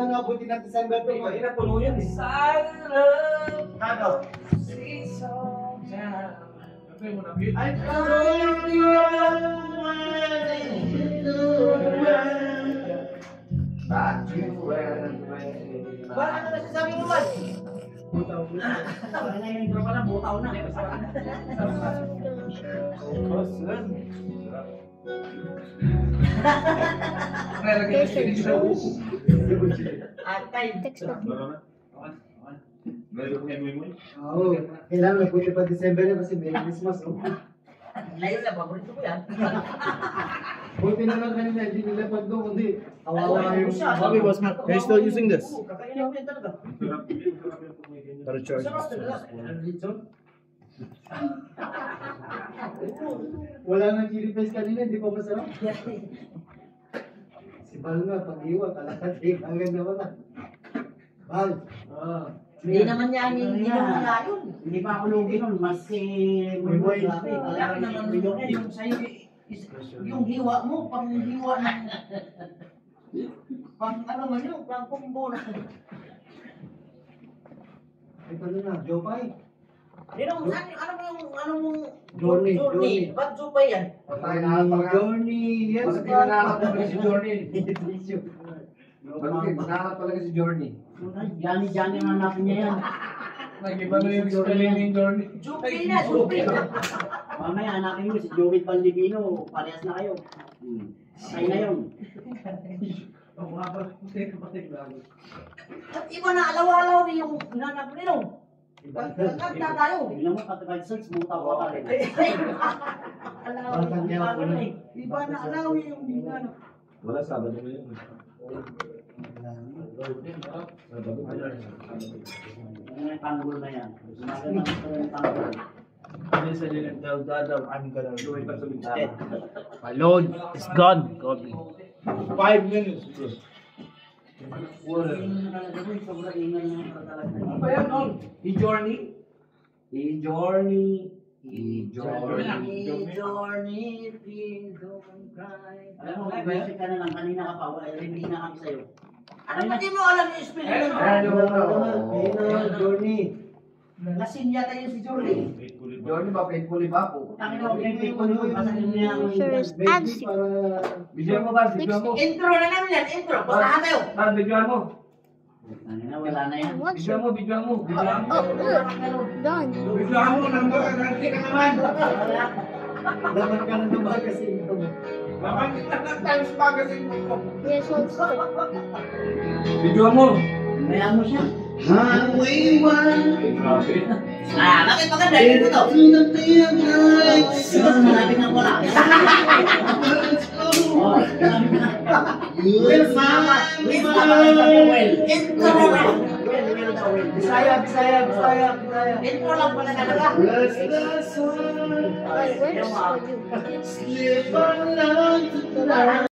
Nabuti ng December 2. Mahina puno yan eh. Ano? Ay, Bakit ano nasasabi mo ba? butaw na. Wala yung intro pa na, butaw na. Atay. Text mo. Oo. Kailangan nabuti pa December na kasi Merry Christmas. Oh. Layo na, paborito ko yan. Buti na lang kanina, hindi nila pag doon, kundi kawawa yung... Bobby, what's my... Are you still using this? Kakainin ko yan talaga. Gotta charge Wala nang chili paste kanina, hindi pa masarap. Si Bal nga, pag-iwan, kalahati, hanggang na wala. Bal. Hindi naman niya, hindi naman niya yun. Hindi pa ako lugi nun, mas May way. Wala naman yung sa'yo, yung hiwa mo, pang hiwa na. Pang ano man yun, pang kumbo na. Ito na, Jopay. Ano mong Journey. Ba't Jopay yan? Journey, yes. Bakit nanakap talaga si Journey? Bakit nanakap talaga si Journey? Johnny ang hanapin niya yan. Nag-iba na yung spelling ng Journey. Jopay na, Jopay na. Mamaya hanapin mo si Joey Palivino, parehas na kayo. Patay na yun. At iba na alaw-alaw yung nanap nilo. Nagkakta tayo. Tingnan mo, kahit search, butaw ka pa rin. Iba na alaw yung nanap. Wala Sabado na yun. Ano yung tanggol na yan? Maganda yung tanggol. This I didn't tell God I'm gonna do it instead. My Lord is gone. God. 5 minutes. Ano ba yan, Nol? E-Journey? E-Journey. E-Journey. Journey, please don't cry. Alam mo, nag-message ka na lang, kanina ka pa, hindi na kami sa'yo. Ano ba di mo alam yung spelling? Journey. Lasing yata yun si Journey. Journey ba? Faithfully ba po? Tangin mo, pinipig ko yun, pasakin niya ako Sure yun. is Baby, answer. para... Bigyan mo ba? Bigyan mo. Intro na namin yan, intro. Pasahan tayo. Bigyan mo. Tangin na, wala na yan. What's Bigyan mo, bigyan mo. Bigyan mo. Oh, done. Bigyan mo, nanti ka naman. Dapat ka na naman kasi ito. Laman kita ng Times Magazine mo. Yes, hold still. Bigyan mo. Kaya mo siya. Grabe. Bakit maganda yun ito? Siguro malapit na wala. Oh, Bisaya. Intro lang pala talaga. It works for you.